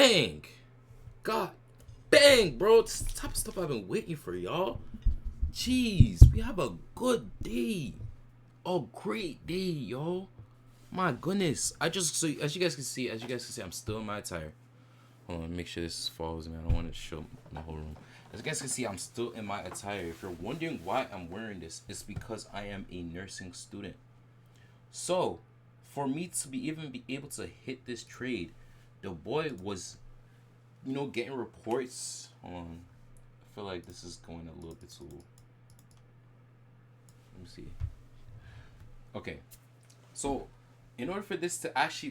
Bang! God, bang, bro. This is the type of stuff I've been waiting for, y'all. Jeez, we have a good day. A great day, y'all. My goodness. So as you guys can see, I'm still in my attire. Hold on, make sure this follows me. I don't want to show my whole room. As you guys can see, I'm still in my attire. If you're wondering why I'm wearing this, it's because I am a nursing student. So, for me to be able to hit this trade, the boy was, getting reports on. I feel like this is going a little bit too. Let me see. Okay, so in order for me to actually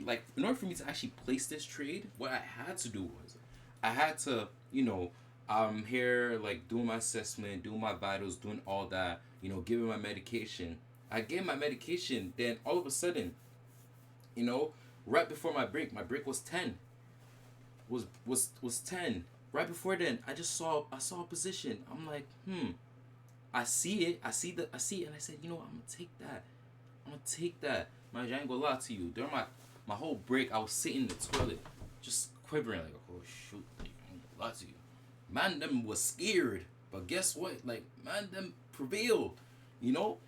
place this trade, what I had to do was, I had to, I'm here like doing my assessment, doing my vitals, doing all that, giving my medication. I gave my medication, then all of a sudden, you know, right before my break was 10. Was 10. Right before then, I saw a position. I'm like, I see it. I see it, and I said, I'm gonna take that. I'm gonna take that. Man, I ain't gonna lie to you. During my whole break, I was sitting in the toilet, just quivering, like, oh shoot, like, I ain't gonna lie to you. Man, them was scared, but guess what? Like, man, them prevailed, you know.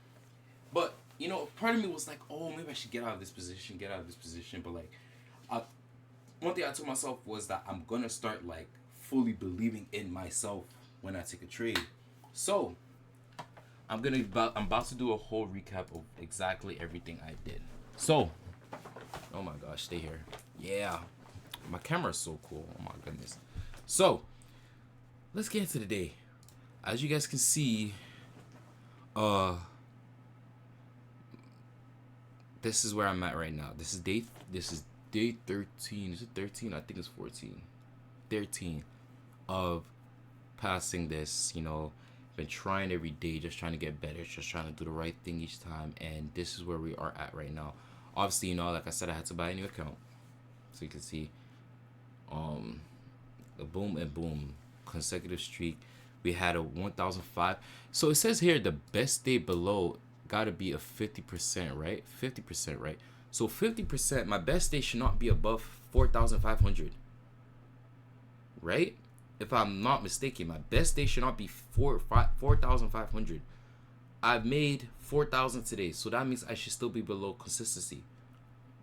But part of me was like, oh, maybe I should get out of this position, But like, I, one thing I told myself was that I'm gonna start like fully believing in myself when I take a trade. So I'm about to do a whole recap of exactly everything I did. So, oh my gosh, stay here. Yeah, my camera is so cool. Oh my goodness. So, let's get into the day. As you guys can see, this is where I'm at right now. This is day 13. Is it 13? I think it's 14. 13 of passing this, been trying every day, just trying to get better, just trying to do the right thing each time, and this is where we are at right now. Obviously, like I said, I had to buy a new account. So you can see the boom and boom consecutive streak. We had a 1005. So it says here the best day below gotta be a 50%, right? 50%, right? So 50%, my best day should not be above 4,500, right? If I'm not mistaken, my best day should not be 4,500. I've made 4,000 today, so that means I should still be below consistency,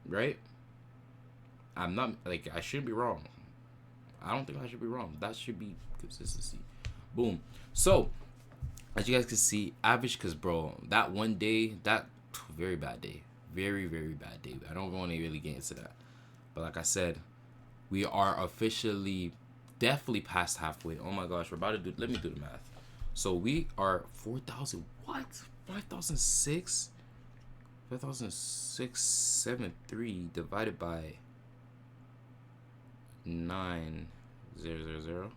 right? I'm not, like, I shouldn't be wrong. I don't think I should be wrong. That should be consistency. Boom. So, as you guys can see, average, because, bro, that one day, that very bad day. Very, very bad day. I don't want to really get into that. But like I said, we are officially definitely past halfway. Oh my gosh, we're about to do, let me do the math. So we are 4,000, what? 5,006? 5,673 divided by 9,000.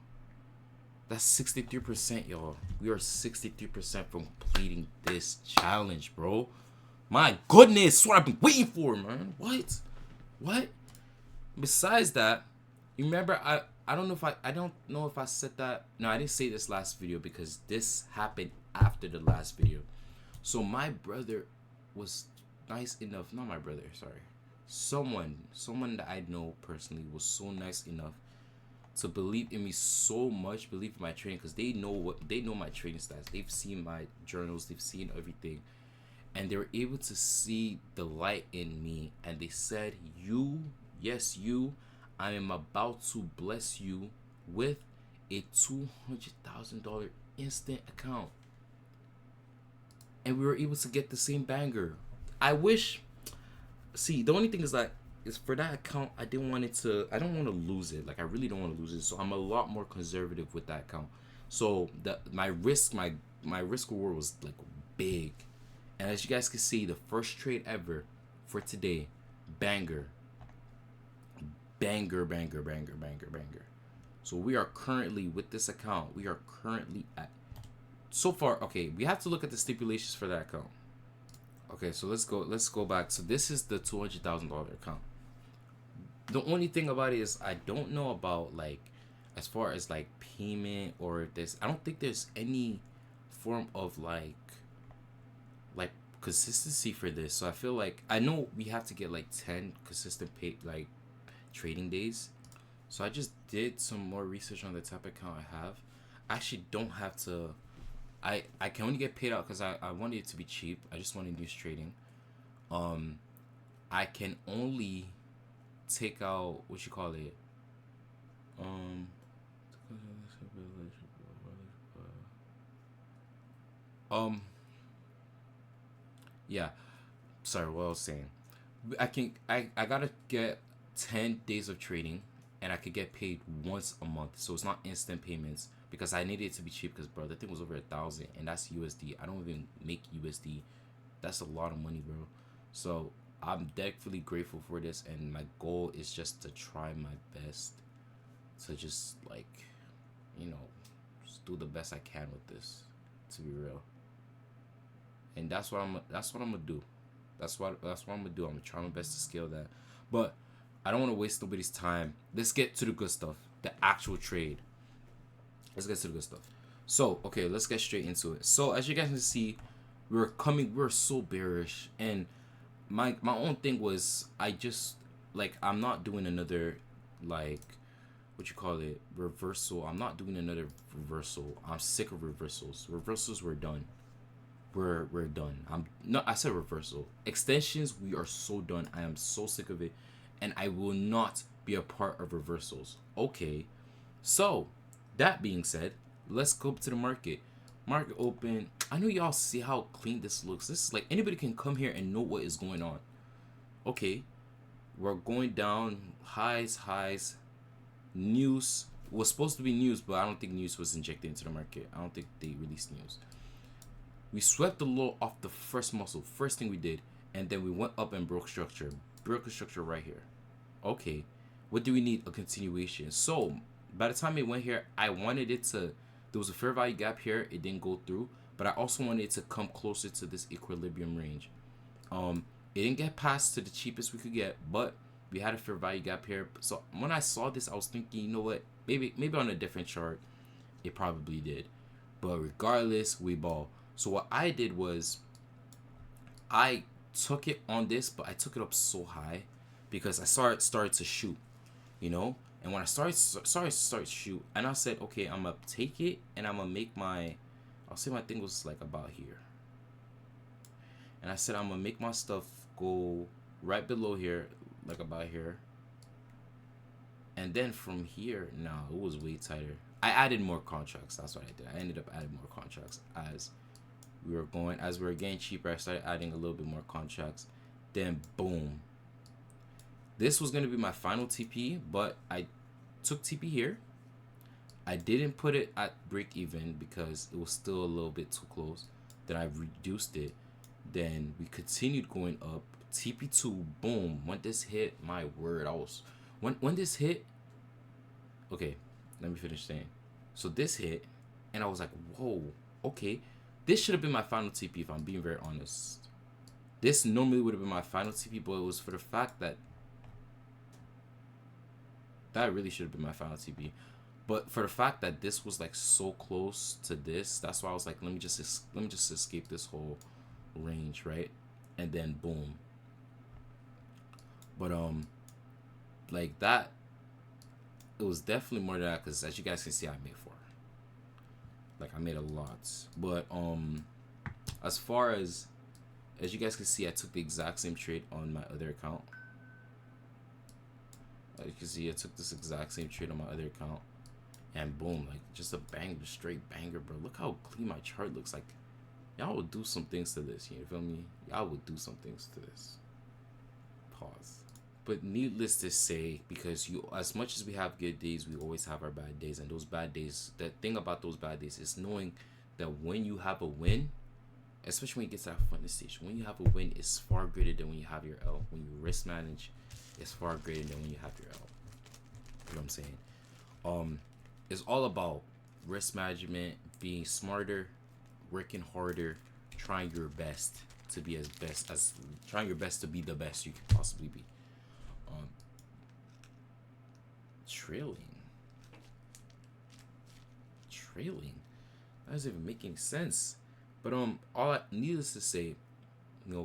That's 63%, y'all. We are 63% from completing this challenge, bro. My goodness, that's what I've been waiting for, man. What? Besides that, you remember I don't know if I said that. No, I didn't say this last video because this happened after the last video. So my brother was nice enough, not my brother, sorry. Someone that I know personally was so nice enough to believe in me so much, believe in my training, because they know my training stats. They've seen my journals, they've seen everything. And they were able to see the light in me, and they said, yes, I am about to bless you with a $200,000 instant account. And we were able to get the same banger. I wish, see, the only thing is that, is for that account, I don't want to lose it. Like, I really don't want to lose it. So I'm a lot more conservative with that account. So my risk reward was like big. And as you guys can see, the first trade ever for today, banger. So we are currently, with this account, we are currently at, so far, okay, we have to look at the stipulations for that account. Okay, so let's go back. So this is the $200,000 account. The only thing about it is I don't know about, like, as far as like payment or this, I don't think there's any form of like consistency for this. So I feel like, I know we have to get like 10 consistent trading days. So I just did some more research on the type of account I have. I actually don't have to. I can only get paid out because I wanted it to be cheap. I just wanted to use trading. Um, I can only take out what you call it. Um, um, yeah. Sorry, what I was saying. I gotta get 10 days of trading, and I could get paid once a month. So it's not instant payments because I needed it to be cheap. Because bro, that thing was over 1,000, and that's USD. I don't even make USD. That's a lot of money, bro. So I'm definitely grateful for this, and my goal is just to try my best to just like, you know, just do the best I can with this. To be real, and that's what I'm gonna do. That's what I'm gonna do. I'm gonna try my best to scale that, but I don't want to waste nobody's time. Let's get to the good stuff, the actual trade. Let's get to the good stuff. So okay, let's get straight into it. So as you guys can see, we're so bearish, and my own thing was I just like I'm not doing another like what you call it reversal. I'm not doing another reversal. I'm sick of reversals. Reversals were done. We're done. I'm not. I said reversal. Extensions. We are so done. I am so sick of it, and I will not be a part of reversals. Okay. So, that being said, let's go up to the market. Market open. I know y'all see how clean this looks. This is like anybody can come here and know what is going on. Okay. We're going down. Highs. News was supposed to be news, but I don't think news was injected into the market. I don't think they released news. We swept the low off the first muscle, first thing we did, and then we went up and broke structure. Broke a structure right here. Okay, what do we need? A continuation. So by the time it went here, I wanted it to. There was a fair value gap here. It didn't go through, but I also wanted it to come closer to this equilibrium range. It didn't get past to the cheapest we could get, but we had a fair value gap here. So when I saw this, I was thinking, you know what? Maybe on a different chart, it probably did. But regardless, we ball. So what I did was I took it on this, but I took it up so high because I started to shoot, you know. And when I started to shoot, and I said, okay, I'm gonna take it and I'm gonna make my, I'll say my thing was like about here, and I said I'm gonna make my stuff go right below here, like about here, and then from here, no, it was way tighter. I added more contracts. That's what I did. I ended up adding more contracts as we were getting cheaper. I started adding a little bit more contracts. Then boom. This was gonna be my final TP, but I took TP here. I didn't put it at break even because it was still a little bit too close. Then I reduced it. Then we continued going up. TP2, boom. When this hit, my word, when this hit. Okay, let me finish saying. So this hit, and I was like, whoa, okay. This should have been my final TP if I'm being very honest. This normally would have been my final TP, but it was for the fact that really should have been my final TP. But for the fact that this was like so close to this, that's why I was like, let me just escape this whole range, right? And then boom. But like that, it was definitely more than that because as you guys can see, I made 4. Like I made a lot. But as far as you guys can see, I took the exact same trade on my other account. As you can see, I took this exact same trade on my other account, and boom, like just a straight banger, bro. Look how clean my chart looks. Like y'all would do some things to this, you feel me? Y'all would do some things to this. Pause. But needless to say, because as much as we have good days, we always have our bad days, and those bad days. The thing about those bad days is knowing that when you have a win, especially when you get to that fun stage, when you have a win, it's far greater than when you have your L. When you risk manage, it's far greater than when you have your L. You know what I'm saying? It's all about risk management, being smarter, working harder, trying your best to be trying your best to be the best you can possibly be. Trailing. That doesn't even make any sense. But needless to say,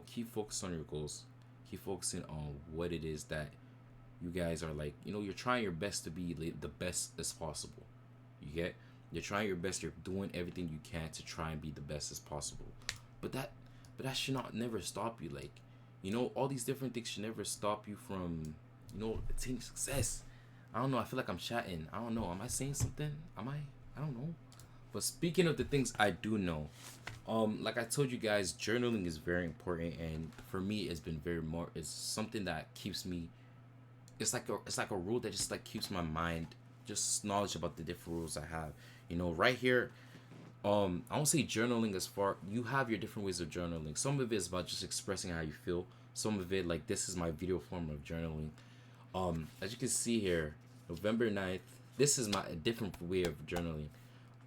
keep focused on your goals. Keep focusing on what it is that you guys are like, you're trying your best to be the best as possible. You get? You're trying your best. You're doing everything you can to try and be the best as possible. But that should not never stop you. Like, all these different things should never stop you from, attaining success. I don't know. I feel like I'm chatting. I don't know. Am I saying something? Am I? I don't know. But speaking of the things I do know, like I told you guys, journaling is very important, and for me, it's been very more. It's something that keeps me. It's like a rule that just like keeps my mind just knowledge about the different rules I have. Right here. I won't say journaling as far. You have your different ways of journaling. Some of it is about just expressing how you feel. Some of it, like this is my video form of journaling. As you can see here, November 9th. This is a different way of journaling.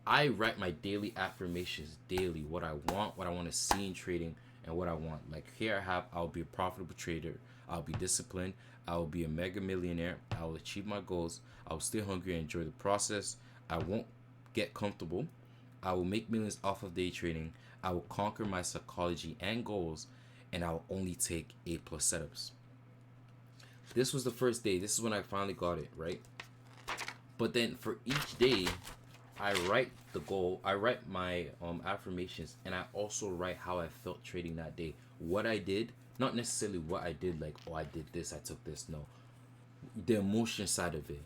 I write my daily affirmations daily. What I want to see in trading, and what I want. Like here, I'll be a profitable trader. I'll be disciplined. I will be a mega millionaire. I will achieve my goals. I will stay hungry and enjoy the process. I won't get comfortable. I will make millions off of day trading. I will conquer my psychology and goals, and I will only take A+ setups. This was the first day. This is when I finally got it, right? But then for each day, I write the goal. I write my affirmations, and I also write how I felt trading that day. What I did, not necessarily what I did, like, oh, I did this, I took this. No, the emotion side of it.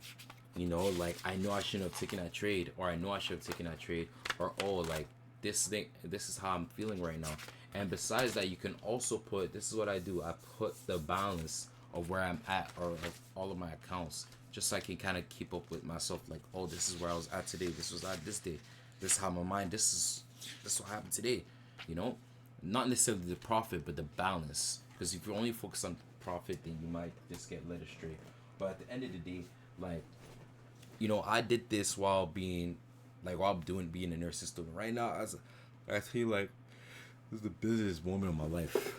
Like I know I shouldn't have taken that trade, or I know I should have taken that trade, or oh, like this is how I'm feeling right now. And besides that, you can also put, this is what I do. I put the balance of where I'm at, or of all of my accounts, just so I can kind of keep up with myself. Like, oh, this is where I was at today. This was at this day. This is how my mind. This is what happened today. Not necessarily the profit, but the balance. Because if you only focus on profit, then you might just get led astray. But at the end of the day, like, I did this while being a nursing student. Right now, I feel like this is the busiest moment of my life.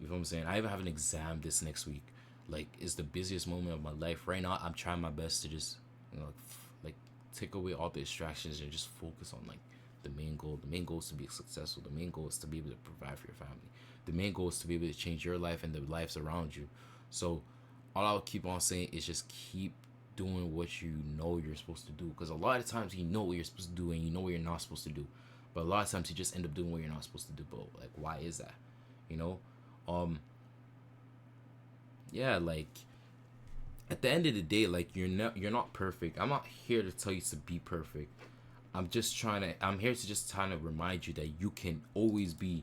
You know what I'm saying? I even have an exam this next week. Like, it's the busiest moment of my life. Right now, I'm trying my best to just, like take away all the distractions and just focus on, like, the main goal. The main goal is to be successful. The main goal is to be able to provide for your family. The main goal is to be able to change your life and the lives around you. So, all I'll keep on saying is just keep doing what you know you're supposed to do. Because a lot of times you know what you're supposed to do and you know what you're not supposed to do. But a lot of times you just end up doing what you're not supposed to do. But, like, why is that? Yeah, like, at the end of the day, like, you're not perfect. I'm not here to tell you to be perfect. I'm here to just kind of remind you that you can always be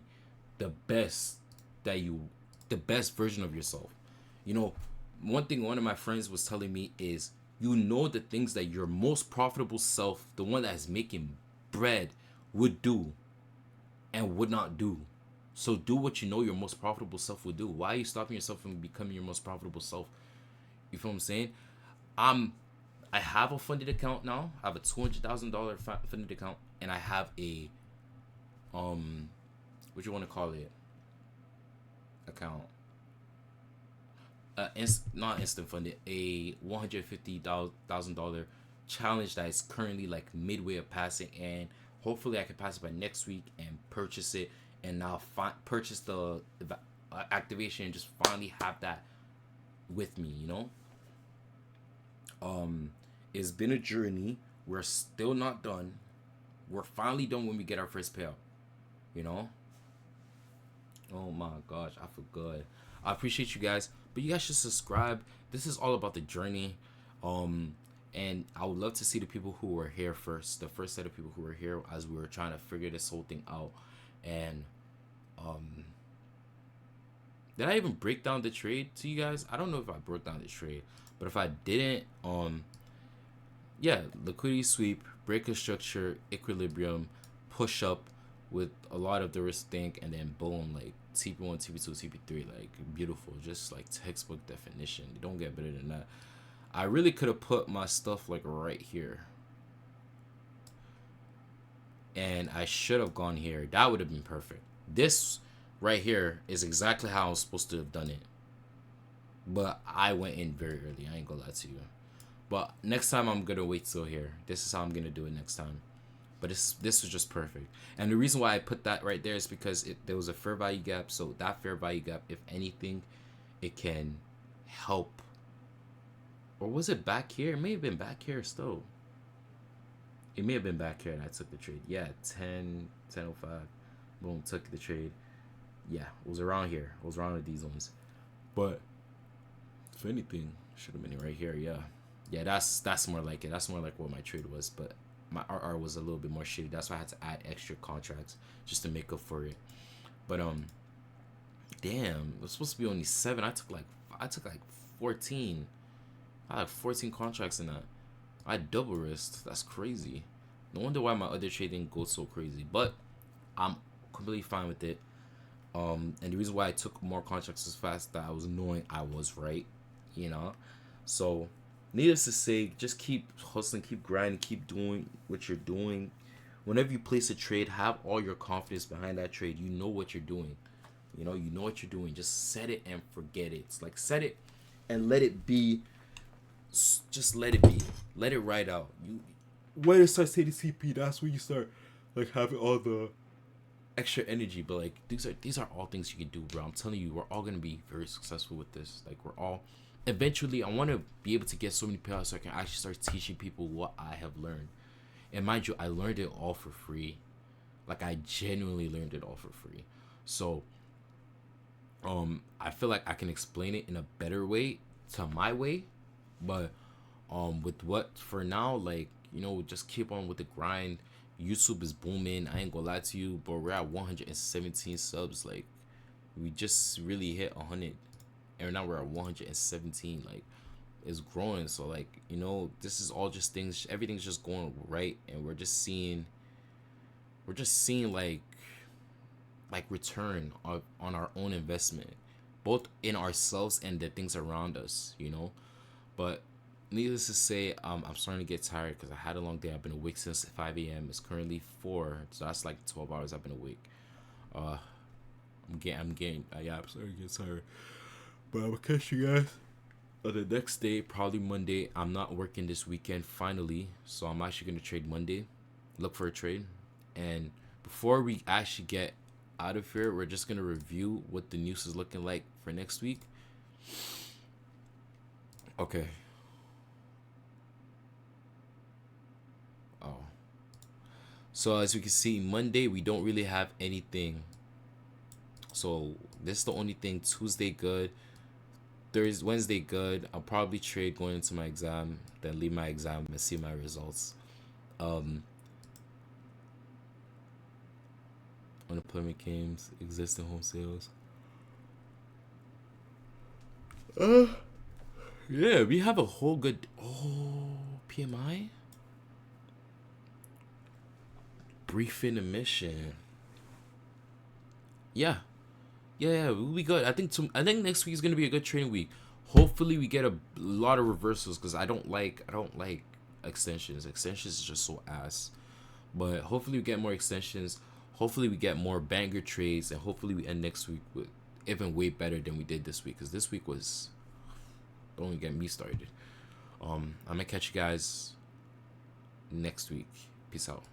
the best the best version of yourself. One thing one of my friends was telling me is, the things that your most profitable self, the one that is making bread, would do and would not do. So do what your most profitable self would do. Why are you stopping yourself from becoming your most profitable self? You feel what I'm saying? I have a funded account now. I have a $200,000 funded account, and I have a what you want to call it, account. Not instant funded, a $150,000 challenge that is currently like midway of passing, and hopefully I can pass it by next week and purchase it, and now purchase the activation and just finally have that with me. It's been a journey. We're still not done. We're finally done when we get our first payout. Oh my gosh, I forgot. I appreciate you guys, but you guys should subscribe. This is all about the journey. And I would love to see the people who were here first, the first set of people who were here as we were trying to figure this whole thing out. And did I even break down the trade to you guys? I don't know if I broke down the trade, but if I didn't, yeah, liquidity sweep, breaker structure, equilibrium, push up with a lot of the risk think, and then boom, like TP1, TP2, TP3, like beautiful, just like textbook definition. You don't get better than that. I really could have put my stuff like right here, and I should have gone here. That would have been perfect. This right here is exactly how I was supposed to have done it, but I went in very early. I ain't gonna lie to you. But next time I'm gonna wait till here. This is how I'm gonna do it next time. But this was just perfect. And the reason why I put that right there is because there was a fair value gap. So that fair value gap, if anything, it can help Or was it back here? It may have been back here still. It may have been back here and I took the trade. Yeah, 10:05. Boom, took the trade. Yeah, it was around here. It was around these ones. But if anything, should have been right here. Yeah, yeah. That's more like it. That's more like what my trade was. But my RR was a little bit more shitty. That's why I had to add extra contracts just to make up for it. But damn, it was supposed to be only 7. I took like 14. I had 14 contracts in that. I double risked. That's crazy. No wonder why my other trade didn't go so crazy. But I'm completely fine with it. And the reason why I took more contracts as fast that I was knowing I was right, you know. So, needless to say, just keep hustling, keep grinding, keep doing what you're doing. Whenever you place a trade, have all your confidence behind that trade. You know what you're doing. You know what you're doing. Just set it and forget it. It's like set it and let it be. Just let it be. Let it ride out. When it starts hitting CP, that's when you start like having all the extra energy. But like these are all things you can do, bro. I'm telling you, we're all gonna be very successful with this. Like we're all eventually. I want to be able to get so many payouts so I can actually start teaching people what I have learned. And mind you, I learned it all for free. Like I genuinely learned it all for free. So I feel like I can explain it in a better way to my way. But with what for now, like, just keep on with the grind. YouTube is booming. I ain't gonna lie to you, but we're at 117 subs. Like, we just really hit 100, and now we're at 117. Like, it's growing. So like, this is all just things. Everything's just going right, and we're just seeing like return on our own investment, both in ourselves and the things around us. But needless to say, I'm starting to get tired because I had a long day. I've been awake since 5 a.m. It's currently 4, so that's like 12 hours I've been awake. I'm getting, yeah, I'm starting to get tired. But I'm gonna catch you guys on the next day, probably Monday. I'm not working this weekend finally, so I'm actually gonna trade Monday. Look for a trade, and before we actually get out of here, we're just gonna review what the news is looking like for next week. Okay. Oh. So as you can see, Monday we don't really have anything. So this is the only thing. Tuesday good. Thursday, Wednesday good. I'll probably trade going into my exam, then leave my exam and see my results. Unemployment claims, existing home sales. Yeah, we have a whole good. Oh, PMI. Brief emission. Yeah, we'll be good. I think next week is gonna be a good trading week. Hopefully, we get a lot of reversals because I don't like extensions. Extensions is just so ass. But hopefully, we get more extensions. Hopefully, we get more banger trades, and hopefully, we end next week with even way better than we did this week. Because this week was, don't even get me started. I'm gonna catch you guys next week. Peace out.